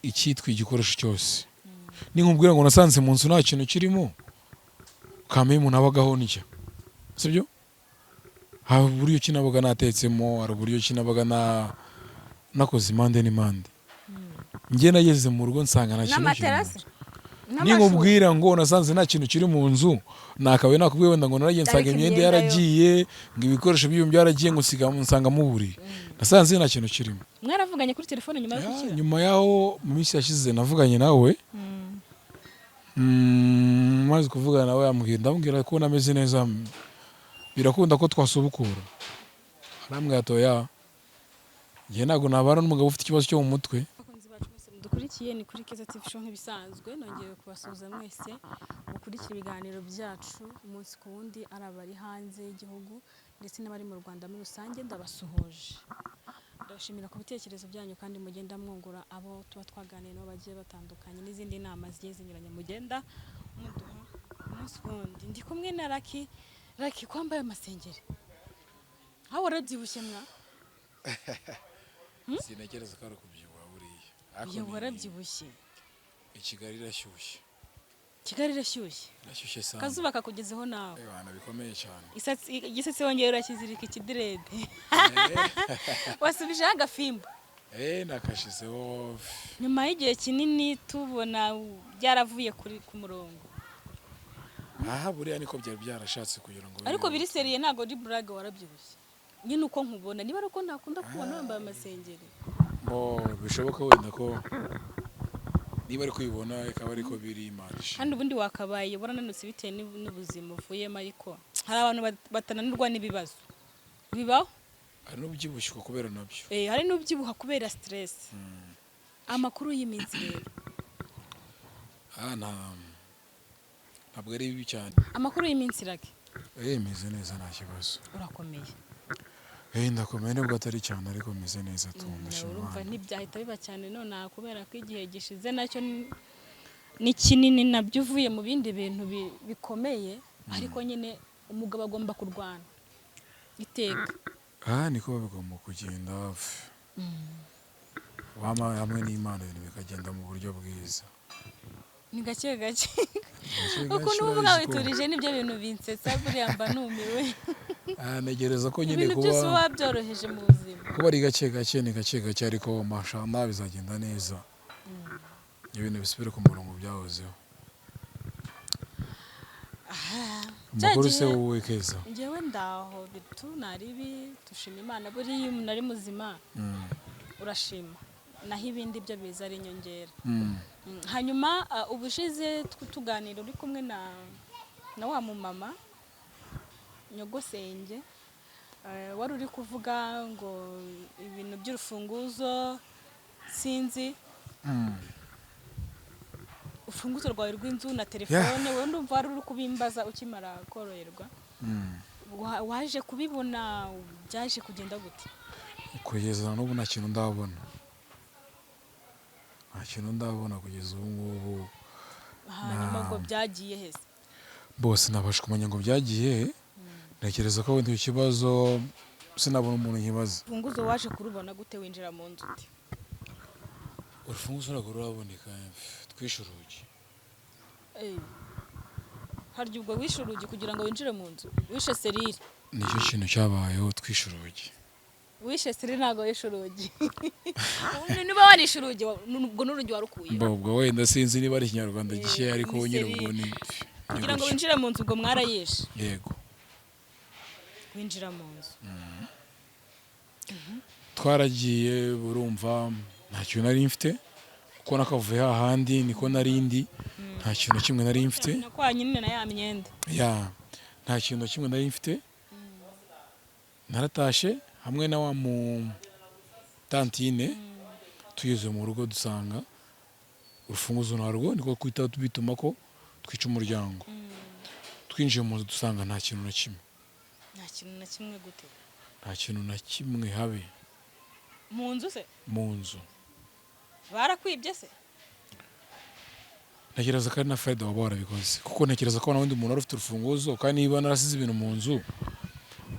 icyitwa igikoresho cyose ninkubwira ngo nasanze mu nzu nta kintu kirimo kameye umuntu abagaho n'icyo sibyo hari uburyo ki nabaga natetsemo hari uburyo ki nabaga nakoze impande n'impande njye nageze mu rugo nsanga nta kintu n'amaterasi ninkubwira ngo nasanze nta kintu kiri mu nzu nakabaye nakubwiye wenda ngo naragiye nsanga imyenda yaragiye ngo ibikoresho by'ibyo byaragiye ngo nsanga muburi nasanze nta kintu kirimo. Mwaravuganye kuri telefone nyuma yo gukira? Nyuma yaho mu minsi yashize navuganye nawe maze kuvugana nawe yambwira ndamubwira ko nameze neza birakunda ko twasubukura arambwira atoya njye ntabwo nabana n'umugabo ufite ikibazo cyo mu mutwe. Dukurikiye ni kuri Keza TV show nk'ibisanzwe nongeye kubasuhuza mwese mukurikira ibiganiro byacu umunsi ku wundi ari abari hanze y'igihugu ndetse n'abari mu Rwanda muri rusange ndabasuhuje. Ndashimira ku bitekerezo byanyu kandi mugenda mwungura abo tuba twaganiriye nabo bagiye batandukanye n'izindi nama zigiye zinyuranye mugenda muduha umunsi wundi. Ndi kumwe na Lucky kwambaye amasengeri aho warabyibushye mwa Sinagereza ko ari kubyibuha buriya iyo warabyibushye. Kigali irashyushye. Kigali irashyushye. Irashyushye sana. Kazuba kakugezeho nawe. Bana bikomeye cyane. Igisatsi wongeye urakizirika ikidirede. Wasubije agafimbo. Nakashizeho. Nyuma y'igihe kinini tubona byaravuye ku murongo. Buriya niko byari byarashatse kugira ngo. Ariko biri seriye ntago di brag warabyibushye. Nyine uko nkubona niba ariko ntakunda kubona wambaye amasengeri. Bishoboka wenda ko niba ari kubibona ikaba ariko biri image. Kandi ubundi wakabaye warananutse bitewe n'ubuzima uvuyemo ariko hari abantu batananirwa n'ibibazo. Bibaho? Hari n'ubyibushye kubera nabyo. Hari n'ubyibuha kubera stress. Amakuru y'iminsi rero. Ntabwo ari bibi cyane. Amakuru y'iminsi rake. Meze neza nta kibazo. Urakomeye. Ndakomeye nubwo atari cyane ariko meze neza tundashima. Urumva ntibyahita biba cyane none kubera ko igihe gishize nacyo ni kinini nabyo uvuye mu bindi bintu bikomeye ariko nyine umugabo agomba kurwana iteka. Niko bigomba kugenda hamwe n'Imana ibintu bikagenda mu buryo bwiza. Ni gake uko n'uvuga witurije nibyo bintu binsetsa buriya mba numiwe. Negereza ko nyine kuba ibintu byose wabyoroheje mu buzima kuba ari gake ariko mashallah bizagenda neza. Ibintu bisubire ku murongo byahozeho. Makuru se wowe Keza? Njyewe ndaho bitu naribi tushima Imana buriya umuntu ari muzima urashima naho ibindi byo biza ari inyongera. Hanyuma ubushize tuganira uri kumwe na wa mumama Nyogosenge wari uri kuvuga ngo ibintu by'urufunguzo sinzi ufunguzo rwawe rw'inzu na telefone wowe ndumva wari uri kubimbaza ukimara koroherwa. Waje kubibona byaje kugenda gute? Kugeza n'ubu nta kintu ndabona. Kugeza ubu ngubu. Hanyuma ngo byagiye hese bose nabasha kumenya ngo byagiye. Ntekereza ko wenda ikibazo sinabona umuntu nkibaza. Urufunguzo waje kurubona gute winjira mu nzu uti? Urufunguzo ntabwo ruraboneka twishe urugi. Harya ubwo wishe urugi kugira ngo winjire mu nzu wishe serire? Nicyo kintu cyabayeho twishe urugi. Wishe serire ntabwo wishe urugi. Niba warishe urugi ubwo n'urugi warukuye. Ubwo wenda sinzi niba ari ikinyarwanda gishya ariko nyine ubwo ni kugira ngo winjire mu nzu ubwo mwarayishe. Yego. Winjira mu nzu. Twaragiye burumva nta kintu nari mfite kuko nakavuye hahandi niko narindi nta kintu kimwe nari mfite. Kwa nyine na ya myenda. Nta kintu kimwe nari mfite. Naratashe hamwe na wa mu tantine tugeze mu rugo dusanga urufunguzo narwo niko kwita bituma ko twica umuryango. Twinjiye mu nzu dusanga nta kintu na kimwe. Nta kintu na kimwe gute? Nta kintu na kimwe habe. Mu nzu se? Mu nzu. Barakwibye se? Ntekereza ko ari na Fred waba warabikoze kuko ntekereza ko n'undi muntu wari ufite urufunguzo kandi niba narasize ibintu mu nzu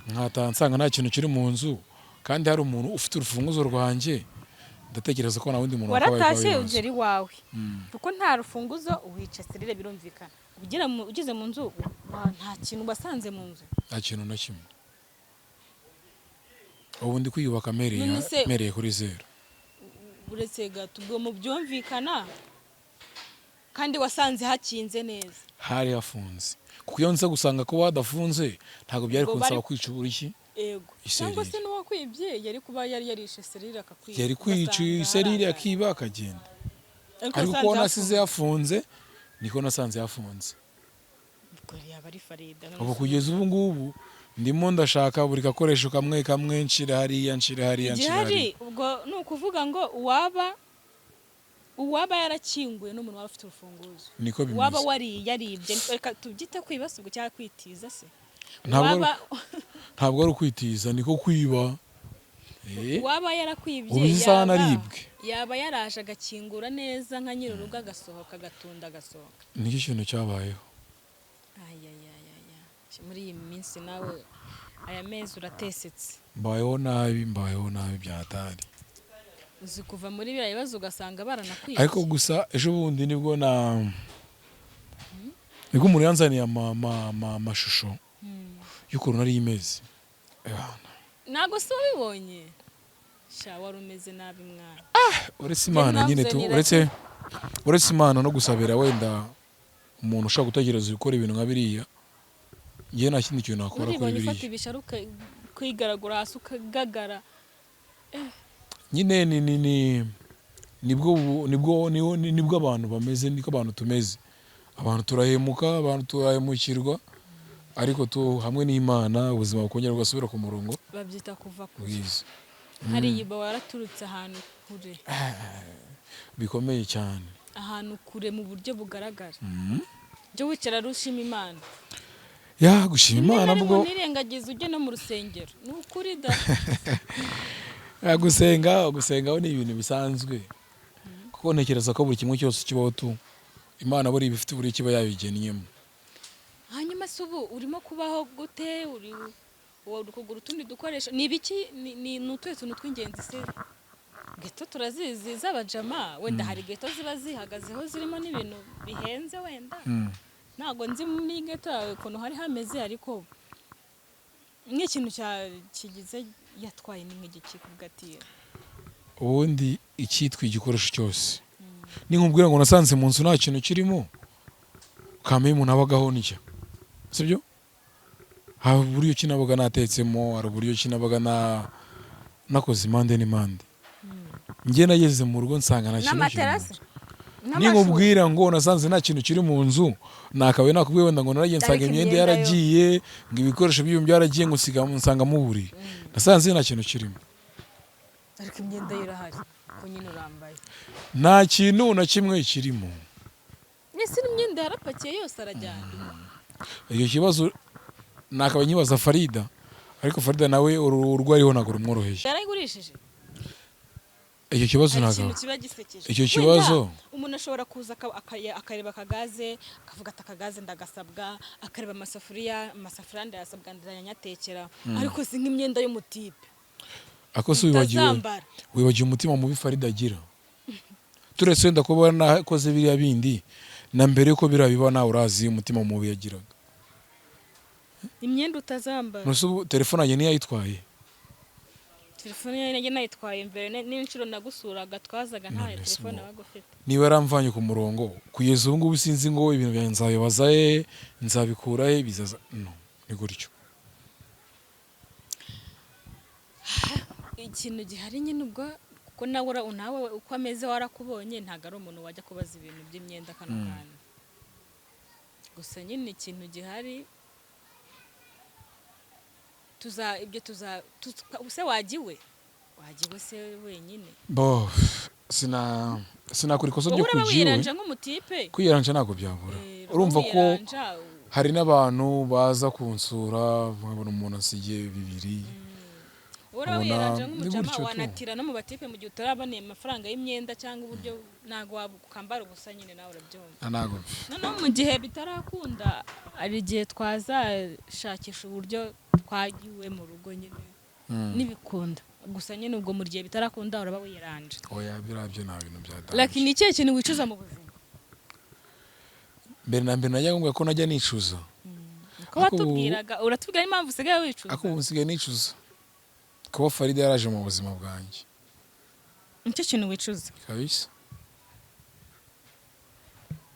nkataha nsanga nta kintu kiri mu nzu kandi hari umuntu ufite urufunguzo rwanjye ndatekereza ko nta wundi muntu wakabaye waratashye ugera iwawe kuko nta rufunguzo uwica serire birumvikana ugeze mu nzu nta kintu wasanze mu nzu nta kintu na kimwe ubu ndi kwiyubaka mereye kuri zero uretse gato ubwo mu byumvikana kandi wasanze hakinze neza hari hafunze kuko iyo nza gusanga ko wadafunze ntabwo byari kunsaba kwica uburiki ego cyangwa se n'uwakwibye yari kuba yarishe serire akakwiba yari kwica serire akiba akagenda ariko ko nasize yafunze niko nasanze yafunze ubu kugeza ubu ngubu ndimo ndashaka buri gakoresho kamwe kamwe nshira hariya igihari ubwo ni ukuvuga ngo uwaba yarakinguye n'umuntu waba afite urufunguzo niko bimeze waba yaribye reka tubyite kwiba se cyangwa kwitiza se ntabwo ari ukwitiza niko kwiba waba yarakwibye yaba yaraje agakingura neza nka nyir'urugo agasohoka agatunda agasohoka nicyo kintu cyabayeho muri iyi minsi nawe aya mezi uratesetse mbayeho nabi byatari uzi kuva muri biriya bibazo ugasanga baranakwibye ariko gusa ejo bundi nibwo umuntu yanzaniye amashusho y'ukuntu nari imeze ntabwo se wabibonye wari umeze nabi mwana uretse imana nyine uretse imana no gusabira wenda umuntu ushaka gutegereza gukora ibintu nka biriya njye nta kindi kintu nakora kuri biriya ufata ibisharu kwigaragura hasi ukagagara nyine nibwo abantu bameze niko abantu tumeze abantu turahemuka abantu turahemukirwa ariko hamwe n'Imana ubuzima bukongera bugasubira ku murongo babyita kuva kure hari yiba waraturutse ahantu kure bikomeye cyane ahantu kure mu buryo bugaragara byo wicara rushima Imana gushima Imana bwo nirengagiza ujye no mu rusengero ni ukuri da gusenga ni ibintu bisanzwe kuko ntekereza ko buri kimwe cyose kibaho Imana buri bifite buri kiba yabigennyemo hanyuma se ubu urimo kubaho gute uri kugura utundi dukoresha ni ibiki ni utuhe tuntu tw'ingenzi se geto turazizi z'abajama wenda hari geto ziba zihagazeho zirimo n'ibintu bihenze wenda ntabwo nzi muri geto yawe ukuntu hari hameze ariko nk'ikintu kigize yatwaye ni nk'igiki kugatira ubundi icyitwa igikoresho cyose ni nkubwira ngo nasanze mu nzu nta kintu kirimo kameye umuntu abagaho nicyo sibyo hari uburyo kinabaga natetsemo hari uburyo kinabaga nakoze impande n'impande njye nageze mu rugo nsanga nta kintu kirimo ni nkubwira ngo nasanze nta kintu kiri mu nzu nakabaye nakubwiye wenda ngo naragiye nsanga imyenda yaragiye ngo ibikoresho by'ibyo byaragiye ngo nsanga muburi nasanze nta kintu kirimo ariko imyenda irahari ko nyine urambaye nta kintu na kimwe kirimo ese imyenda yarapakiye yose arajyana icyo kibazo nakabaye nkibaza Farida ariko Farida nawe urwariho ntabwo rumworoheye yarayigurishije icyo kibazo ntabwo icyo kibazo umuntu ashobora kuza akareba akagaze akavuga ati akagaze ndagasabwa akareba amasafuriya ndayasabwa ndayanyatekera ariko si nk'imyenda y'umutipe ako se wibagiwe umutima mubi Farida agira turetse wenda kuba nakoze biriya bindi na mbere yuko biriya biba nawe urazi umutima mubi yagiraga imyenda utazambara nusubu telefone yanjye niyayitwaye telefone yanjye nayitwaye mbere n'inshuro nagusuraga twazaga nta telefone wagufite niba yaramvanye ku murongo kugeza ubu ngubu sinzi ngo ibintu byanjye nzabibaza nzabikura bizaza no ni gutyo ikintu gihari nyine ubwo kuko nawe uko ameze warakubonye ntabwo ari umuntu wajya kubaza ibintu by'imyenda kano kanya gusa nyine ikintu gihari se wagiwe se wenyine sinakora ikosa ryo kugiwe kwiyaranja ntabwo byabura urumva ko hari n'abantu baza kunsura nkabona umuntu asigiye bibiri uraba wiranje nk'umujama wanatira no mu batipe mu gihe utaraboneye amafaranga y'imyenda cyangwa uburyo ntabwo wakambara ubusa nyine nawe urabyumva noneho mu gihe bitarakunda hari igihe twazashakisha uburyo twagiwe mu rugo nyine n'ibikunda gusa nyine ubwo mu gihe bitarakunda uraba wiyaranje. oya birabyo nta bintu byadanje. Lakini ikihe kintu wicuza mu buzima? mbere na mbere najya ngombwa ko najya nicuza. Ko watubwiraga uratubwira impamvu usigaye wicuza? Ako ubu nsigaye nicuza kuba Farida yaraje mu buzima bwanjye Nicyo kintu wicuza? kabisa.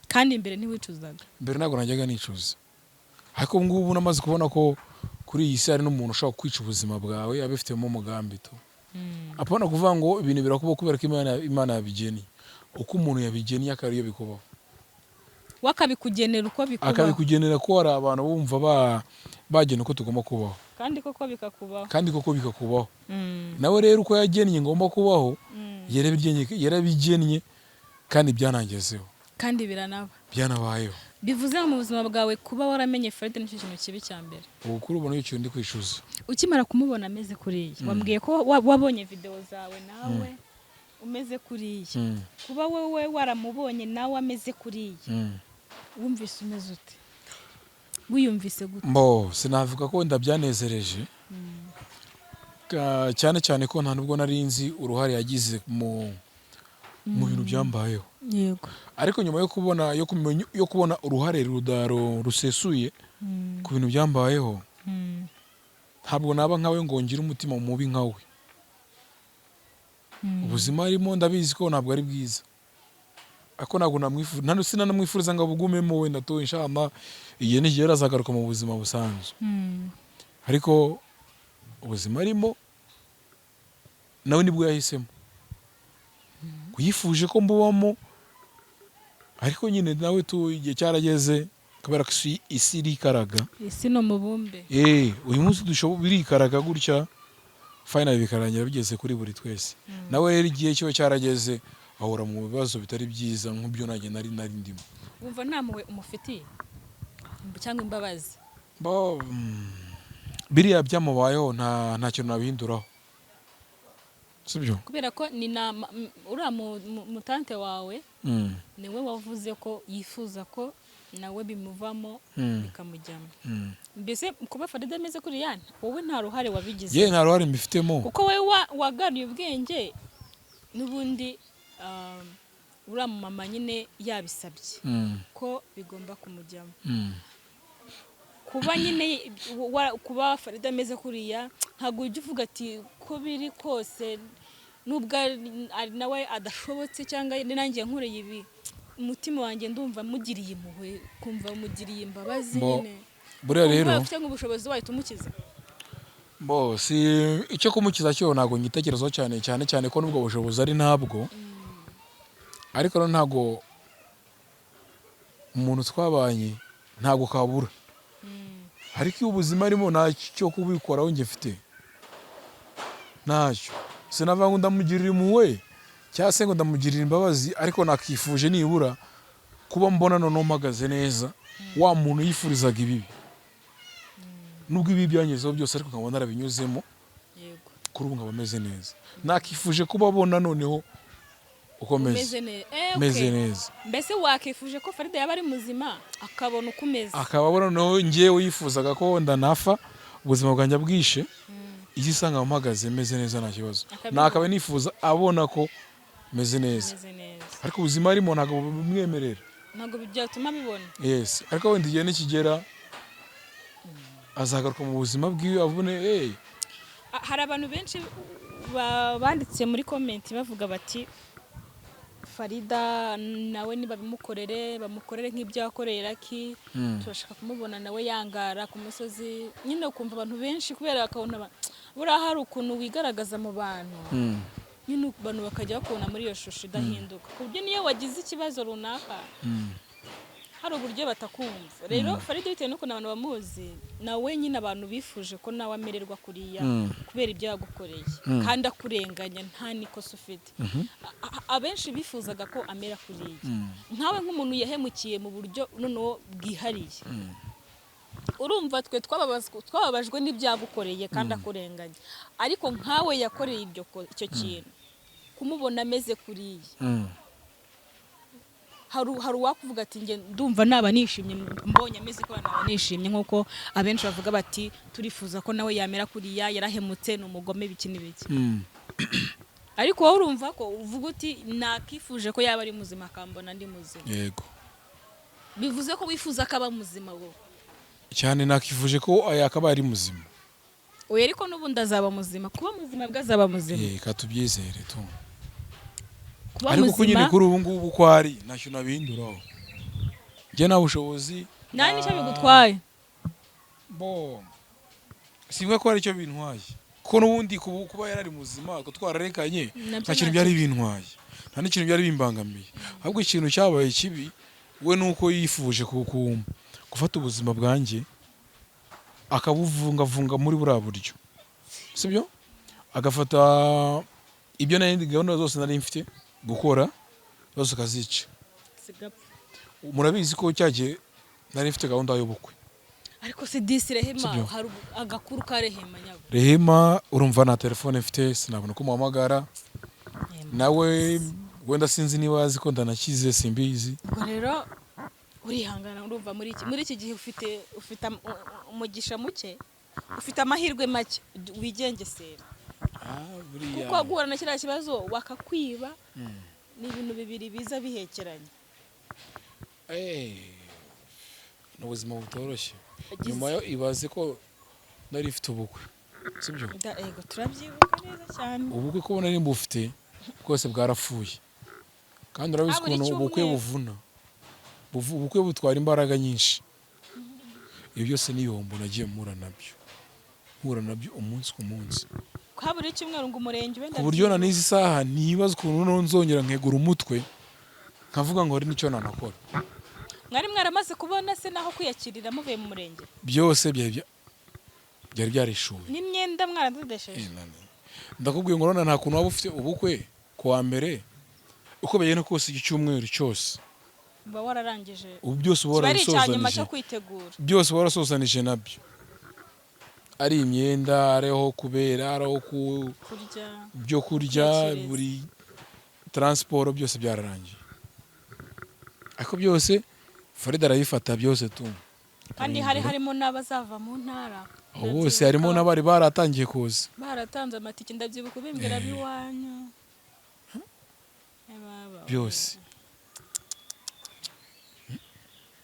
Kandi imbere ntiwicuzaga? mbere ntabwo najyaga nicuza, ariko ubu ngubu namaze kubona ko kuri iyi si hari n'umuntu ushobora kwica ubuzima bwawe abifitemo umugambi to. Apana kuvuga ngo ibintu birakubaho kubera ko Imana yabigennye. Uko umuntu yabigennye akaba ariyo bikubaho. Wakabikugenera uko bikubaho? Akabikugenera ko hari abantu bumva bagena uko tugomba kubaho. Kandi koko bikakubaho? Kandi koko bikakubaho. Nawe rero uko yagennye ngomba kubaho yarabigennye kandi byanangezeho. Kandi biranaba? Byanabayeho. Bivuze mu buzima bwawe kuba waramenye Farida nicyo kintu kibi cya mbere? Ubu kuri ubu nicyo ndi kwicuza. Ukimara kumubona ameze kuriya wambwiye ko wabonye video zawe nawe umeze kuriya, kuba wowe waramubonye nawe ameze kuriya wumvise umeze ute? Wiyumvise gute? Sinavuga ko ndabyanezereje cyane cyane ko nta nubwo nari nzi uruhare yagize mu bintu byambayeho. Yego. Ariko nyuma yo kubona uruhare rusesuye ku bintu byambayeho, ntabwo naba nkawe ngo ngire umutima mubi nkawe. Ubuzima arimo ndabizi ko ntabwo ari bwiza, ako ntabwo sinanamwifuriza ngo bugumemo, wenda to inshallah igihe n'igihe azagaruka mu buzima busanzwe. Ariko ubuzima arimo nawe nibwo yahisemo, yifuje ko mbubamo, ariko nyine nawe igihe cyarageze kubera ko isi irikaraga. Isi no mubumbe. Uyu munsi birikaraga gutya finally bikarangira bigeze kuri buri twese. Nawe rero igihe cyo cyarageze ahora mu bibazo bitari byiza nk'ibyo nanjye nari ndimo. Wumva nta muwe umufitiye cyangwa imbabazi? Biriya byamubayeho nta kintu nabihinduraho, sibyo? Kubera ko ni uriya mutante wawe niwe wavuze ko yifuza ko nawe bimuvamo bikamujyamo. Mbese kuba Farida ameze kuri yana wowe nta ruhare wabigize? Nta ruhare mbifitemo, kuko wowe wagaruye ubwenge n'ubundi uriya mama nyine yabisabye ko bigomba kumujyamo. Kuba nyine kuba Farida ameze kuriya ntabwo ujya uvuga ati ko biri kose nubwo nawe adashobotse cyangwa nanjye nkureye ibi umutima wanjye ndumva mugiriye impuhwe, kumva mugiriye imbabazi nyine. Buriya rero ufite nk'ubushobozi wahita umukiza? Si icyo kumukiza cyo ntabwo ngitekerezaho cyane ko nubwo bushobozi ari ntabwo, ariko ntabwo umuntu twabanye ntabwo kabura. Ariko iyo ubuzima arimo ntacyo kubikoraho njye mfite ntacyo. Sinavuga ngo ndamugirira impuhwe cyangwa se ngo ndamugirira imbabazi, ariko nakifuje nibura kuba mbona noneho mpagaze neza wa muntu yifurizaga ibibi. Nubwo ibi byangezeho byose ariko nkabona arabinyuzemo, kuri ubu nkaba ameze neza. Nakifuje kuba abona noneho uko meze neza. Mbese wakifuje ko Farida yaba ari muzima akabona uko umeze, akaba abona noneho njyewe yifuzaga ko wenda nafa ubuzima bwanjye bwishe, iyi usanga mpagaze meze neza nta kibazo. Nakaba nifuza abona ko meze neza, ariko ubuzima arimo ntabwo bumwemerera, ntabwo byatuma bibona. Ariko wenda igihe nikigera azagaruka mu buzima bwiwe abone. Hari abantu benshi banditse muri comment bavuga bati Farida nawe niba bamukorere nk'ibyo yakoreye Lucky, turashaka kumubona nawe yangara ku musozi nyine. Ukumva abantu benshi kubera akabona buriya hari ukuntu wigaragaza mu bantu nyine, abantu bakajya bakubona muri iyo shusho idahinduka, ku buryo niyo wagize ikibazo runaka hari uburyo batakumva. Rero Farida bitewe n'ukuntu abantu bamuzi, nawe nyine abantu bifuje ko nawe amererwa kuriya kubera ibyo yagukoreye kandi akurenganya nta nikosa ufite. Abenshi bifuzaga ko amera kuriya, nkawe nk'umuntu yahemukiye mu buryo noneho bwihariye. Urumva twe twababajwe n'ibyagukoreye kandi akurenganya, ariko nkawe yakoreye icyo kintu kumubona ameze kuriya hari uwakuvuga ati njye ndumva naba nishimye mbonye ameze ko naba nishimye nk'uko abenshi bavuga bati turifuza ko nawe yamera kuriya yarahemutse ni umugome biki n'ibiki ariko wowe urumva ko uvuga uti nakifuje ko yaba ari muzima akambona ndi muzima. Yego. Bivuze ko wifuza ko aba muzima wowe cyane, nakifuje ko yakaba ari muzima. oya ariko n'ubundi azaba muzima, kuba muzima bwazaba muzima. Katubyizere tu. Kuba ariko muzima kunyine kuri ubu ngubu ko ari ntacyo nabihinduraho. Njye nta bushobozi. nta nicyo bigutwaye. Simwe ko ari cyo bintwaye. Ko n'ubundi kuba yarari muzima ko twararekanye nta kintu byari bintwaye. Nta n'ikintu byari bimbangamiye. Ahubwo ikintu cyabaye kibi we nuko yifuje gufata ubuzima bwanjye akabuvungavunga muri buriya buryo, sibyo? Agafata ibyo n'indi gahunda zose nari mfite gukora zose akazica. Murabizi ko cyagiye nari mfite gahunda y'ubukwe. Ariko se disi Rehema hari agakuru ka Rehema nyabo. Rehema urumva na telefone mfite sinabona ko muhamagara. Nawe wenda sinzi niba azi ko ndanakize simbizi. Ubwo rero urihangana urumva muri iki gihe ufite umugisha muke, ufite amahirwe make wigengesera. Buriya kuko guhura na kiriya kibazo wakakwiba ni ibintu bibiri biza bihekeranye. N'ubuzima butoroshye. Nyuma yo ibaze ko nari mfite ubukwe, sibyo? Ego turabyibuka neza cyane. Ubukwe ko nari mbufite bwose bwarapfuye. Kandi urabizi ko ubukwe buvuna. Ubukwe butwara imbaraga nyinshi. Ibyo byose n'ibihombo nagiye mpura nabyo umunsi ku munsi. Kaburi cyumweru ngo umurenge wenda. Ku buryo na n'izi saha nibaza ukuntu nzongera nkegura umutwe nkavuga ngo hari n'icyo nanakora. Mwari mwaramaze kubona se naho kwiyakirira muvuye mu murenge? Byose byari byarishuwe. N'imyenda mwaradodesheje? Ndakubwiye ngo nta kuntu waba ufite ubukwe kuwa mbere uko bagenda kose icyumweru cyose. Uba wararangije. Ubu byose warasosanije. Byose warasosanije nabyo. Ari imyenda, ariho kubera, ariho byo kurya, buri transport byose byararangiye. Ariko byose Farida arabifata byose tu. Kandi harimo n'abazava mu ntara. Bose harimo n'abari baratangiye kuza. Baratanze amatike ndabyibuka bimbwira biwanyu. Byose.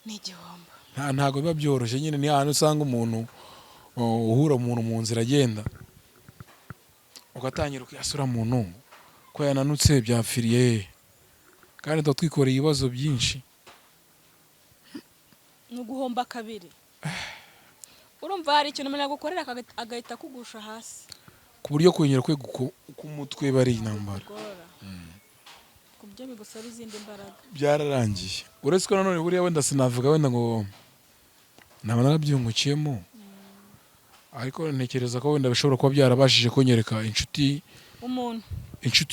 Ni igihombo. Ntago biba byoroshye nyine, ni ahantu usanga umuntu uhura umuntu mu nzira agenda ugatangira kuyasura umuntu ko yananutse byapfiriye kandi twikoreye ibibazo byinshi. Nuguhomba kabiri. Urumva hari ikintu umuntu agukorera agahita kugusha hasi. Ku buryo kunyera kwe ku mutwe bari intambara. Kubyo bigusaba izindi mbaraga. Byararangiye. Uretse ko nanone buriya wenda sinavuga wenda ngo naba narabyungukiyemo. Ariko ntekereza ko wenda bishobora kuba byarabashije kunyereka inshuti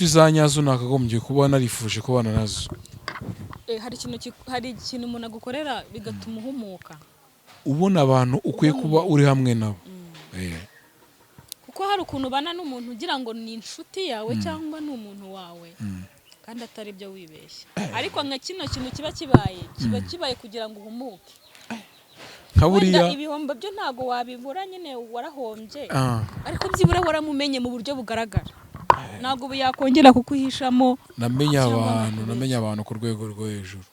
za nyazo nakagombye kuba narifuje kubana nazo. Hari ikintu umuntu agukorera bigatuma uhumuka. Ubona abantu ukwiye kuba uri hamwe nabo. Kuko hari ukuntu bana n'umuntu ugira ngo ni inshuti yawe cyangwa ni umuntu wawe. Kandi atari byo wibeshya. Ariko nka kino kintu kiba kibaye kugira ngo uhumuke. Wenda ibihombo byo ntago wabivura nyine warahombye. Ariko byibura waramumenye mu buryo bugaragara. Ntago yakongera kukwihishamo. Namenye abantu ku rwego rwo hejuru.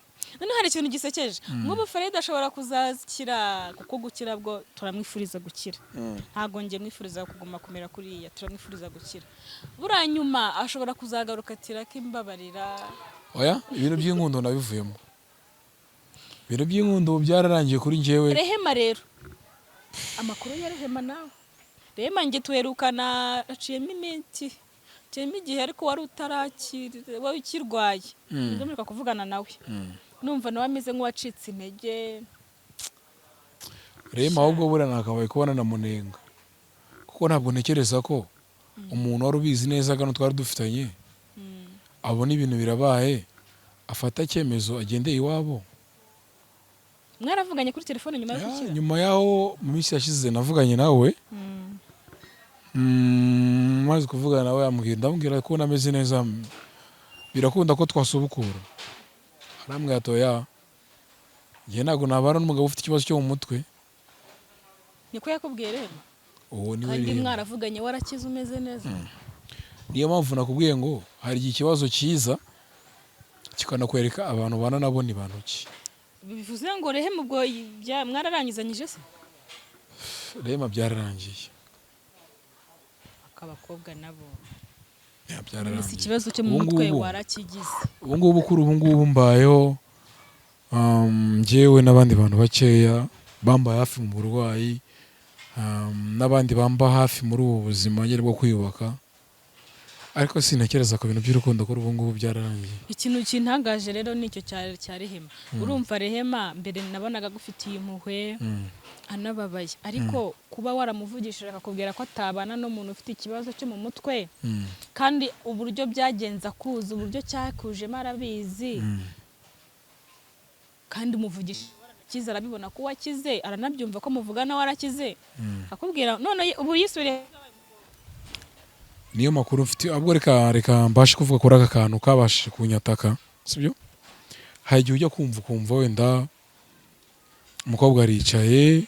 None hari ikintu gisekeje. Nk'ubu Farida ashobora kuzakira, kuko gukira bwo turamwifuriza gukira. Ntago ngiye mwifuriza kuguma kumera kuriya, turamwifuriza gukira. Buranyuma ashobora kuzagaruka atira kimbabarira. Oya, ibintu by'inkundo nabivuyemo. Ibintu by'inkundo byararangiye kuri njyewe. Rehema rero. Amakuru ya Rehema nawe. Rehema nge tuherukana aciyemo iminsi. Aciyemo igihe ariko wari utarakira, wari ukirwaye. Ndumva kuvugana nawe. Numva nawe ameze nk'uwacitse intege. Rehema ahubwo buriya nakabaye kubona na munenga. Kuko ntabwo ntekereza ko umuntu wari ubizi neza gano twari dufitanye abona ibintu birabaye afata icyemezo agendeye iwabo. Mwaravuganye kuri telefone nyuma yo gukira? Nyuma yaho mu minsi yashize navuganye nawe. Maze kuvugana nawe ndamubwira ko nameze neza, birakunda ko twasubukura. arambwira atoya njye ntabwo nabana n'umugabo ufite ikibazo cyo mu mutwe. niko yakubwiye rero uwo niwe kandi rero mwaravuganye warakize umeze neza. niyo mpamvu nakubwiye ngo hari igihe ikibazo cyiza kikanakwereka abantu bana nabo ni bantu ki. bivuze ngo Rehema ubwo mwararangizanyije se? Rehema byararangiye. Akabakobwa nabo byararangiye. ikibazo cyo mu mutwe warakigize. ubu ngubu kuri ubu ngubu mbayeho njyewe n'abandi bantu bakeya bambaye hafi mu burwayi, n'abandi bamba hafi muri ubu buzima nyine bwo kwiyubaka, ariko sinakereza ku bintu by'urukundo kuri ubu ngubu byararangiye. Ikintu kintangaje rero nicyo cya Rehema. Urumva Rehema mbere nabonaga gufitiye impuhwe anababaye, ariko kuba waramuvugishije akakubwira ko atabana n'umuntu ufite ikibazo cyo mu mutwe, kandi uburyo byagenza kuza uburyo cyakujemo arabizi, kandi umuvugisha kiza arabibona ko wakize, aranabyumva ko muvugana warakize, akubwira none ubu yisubire. Niyo makuru mfite, ahubwo reka mbashe kuvuga kuri aka kantu kabashije kunyataka, sibyo? Hari igihe ujya kumva wenda umukobwa aricaye,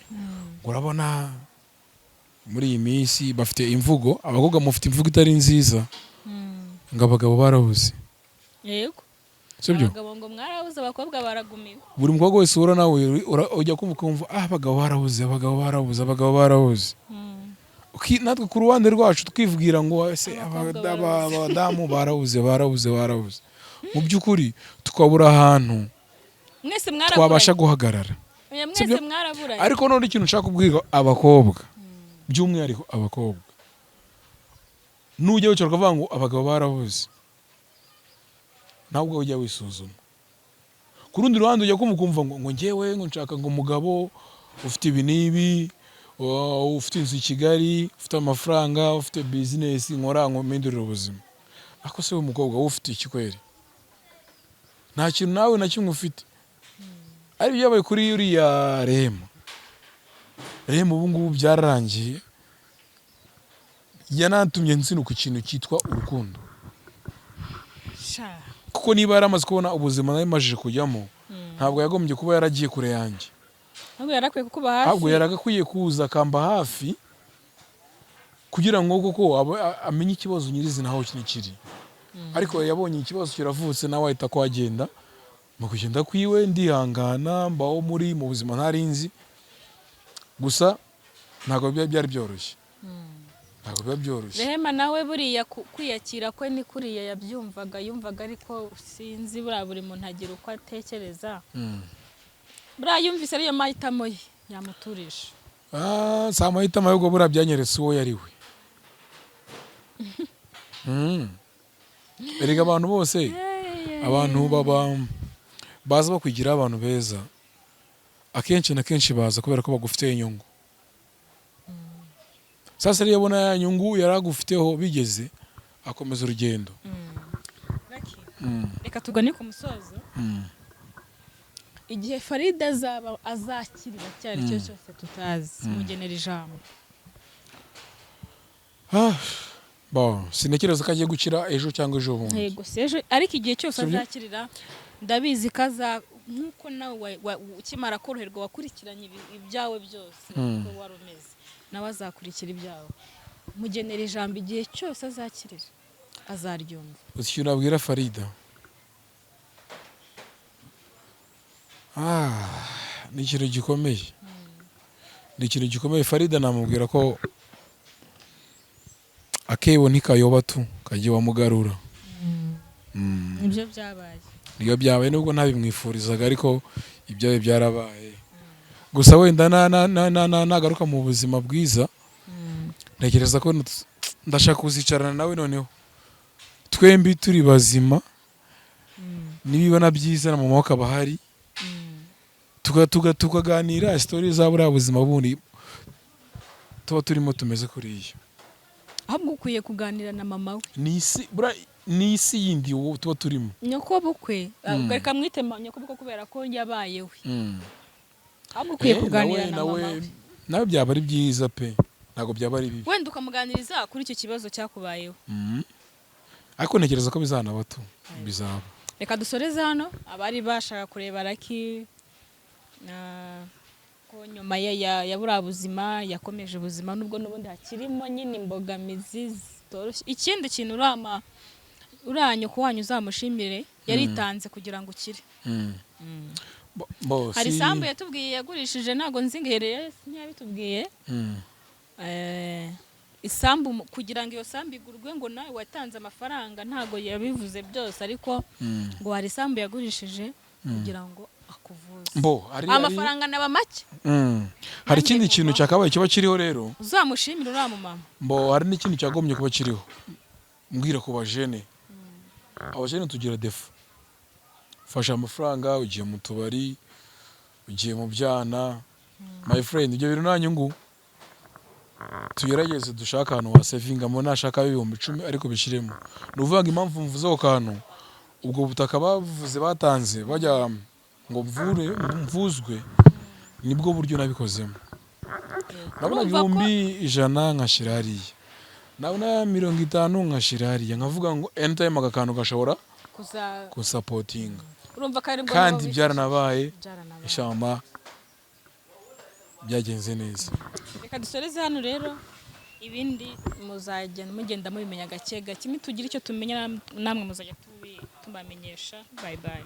urabona muri iyi minsi bafite imvugo, abakobwa mufite imvugo itari nziza, ngo abagabo barabuze. Yego. Sibyo? Abagabo ngo mwarabuze, abakobwa baragumiwe. Buri mukobwa wese uhura nawe ujya kumva abagabo barabuze, abagabo barabuze, abagabo barabuze. Natwe ku ruhande rwacu twivubwira ngo ese abadamu barabuze. Mu by'ukuri tukabura ahantu twabasha guhagarara. Mwese mwaraburanye. Ariko none ikintu nshaka kubwira abakobwa, by'umwihariko abakobwa, nujya wicara ukavuga ngo abagabo barabuze, ntabwo ujya wisuzuma. Ku rundi ruhande ujya kumva ngo njyewe ngo nshaka ngo umugabo ufite ibi n'ibi, ufite inzu i Kigali, ufite amafaranga, ufite business, nkora ngo mpindurire ubuzima. Ako se umukobwa wowe ufite iki kweri? Nta kintu nawe na kimwe ufite. Ari byabaye kuri uriya Rehema. Rehema ubu ngubu byararangiye, yanatumye nzinuka ikintu cyitwa urukundo. Kuko niba yaramaze kubona ubuzima nawe majije kujyamo, ntabwo yagombye kuba yaragiye kure yanjye. Ntabwo yarakwiye kukuba hafi. Ntabwo yaragakwiye kuza akamba hafi kugira ngo koko amenye ikibazo nyirizina aho kiri. Ariko yabonye ikibazo kiravutse nawe ahita ko agenda. Mu kugenda kwiwe ndihangana, mbaho mu buzima ntari nzi. Gusa ntabwo byari byoroshye. Ntabwo biba byoroshye. Rehema nawe buriya kwiyakira kwe ni kuriya yabyumvaga, yumvaga ariko sinzi buri muntu agira uko atekereza. Buriya yumvise ariyo mahitamo ye yamuturisha. Si amahitamo ahubwo buriya byanyeretse uwo yari we. Erega abantu bose, abantu baza bakwigira abantu beza, akenshi na kenshi baza kubera ko bagufitiye inyungu. Sasa rero yabona ya nyungu yaragufiteho bigeze, akomeza urugendo. Reka tugane ku musozo. Igihe Farida azakirira cyari cyo cyose tutazi, mugenera ijambo. Sinekereza ko agiye gukira ejo cyangwa ejo bundi. Yego sejo, ariko igihe cyose azakirira ndabizi kaza nkuko nawe ukimara koroherwa wakurikiranye ibyawe byose uko wari umeze, nawe azakurikira ibyawe. Mugenera ijambo igihe cyose azakirira azaryumva. Uzi nabwira Farida, ni ikintu gikomeye. Ni ikintu gikomeye. Farida namubwira ko akebo ntikayoba tu kajye wamugarura. Ibyo byabaye. Niyo byabaye nubwo ntabimwifurizaga, ariko ibyawe byarabaye. Gusa wenda nagaruka mu buzima bwiza, ntekereza ko ndashaka kuzicarana nawe noneho twembi turi bazima, nibibona byiza na mama akaba ahari, tukaganira story za buriya buzima bundi tuba turimo tumeze kuriya. Ahubwo ukwiye kuganira na mama we. Ni isi yindi wowe tuba turimo. Nyoko bukwe, reka mwite nyoko bukwe kubera ko yabayewe. Ahubwo ukwiye kuganira na mama we. Nawe byaba ari byiza pe, ntabwo byaba ari bibi. Wenda ukamuganiriza kuri icyo kibazo cyakubayeho. Ariko ntekereza ko bizanaba tu bizaba. reka dusoreze hano abari bashaka kureba Lucky ko nyuma ya buriya buzima yakomeje ubuzima nubwo n'ubundi hakirimo nyine imbogamizi zitoroshye. Ikindi kintu uriya ko wanyu uzamushimire yaritanze kugira ngo ukire. Hari isambu yatubwiye yagurishije ntago nzingereye ntiyabitubwiye. Isambu kugira ngo iyo sambu igurwe ngo nawe watanze amafaranga ntago yabivuze byose ariko ngo hari isambu yagurishije kugira ngo akuvuze. Amafaranga naba make. Hari ikindi kintu cyakabaye kiba kiriho rero. Uzamushimira uriya mu mama. Hari n'ikindi cyagomye kuba kiriho. Mbwira ku bajene. Abajene tugira defu. Fasha amafaranga ugiye mu tubari, ugiye mu byana. My friend, ibyo bintu nta nyungu. Tugerageze dushaka ahantu wa savingamo nashaka 10,000 ariko bishiremo. Nuvuga impamvu mvuze ko kantu ubwo butaka bavuze batanze bajya ngo mvuzwe nibwo buryo nabikozemo. Nabona 100 nkashira hariya. Nabona 50 nkashira hariya nkavuga ngo anytime agakantu gashobora kusapotinga. Urumva kandi byaranabaye ishamba byagenze neza. Reka dusoreze hano rero ibindi muzajya mugenda mubimenya gake gake. Kimwe tugira icyo tumenya namwe muzajya tubamenyesha. Bye bye.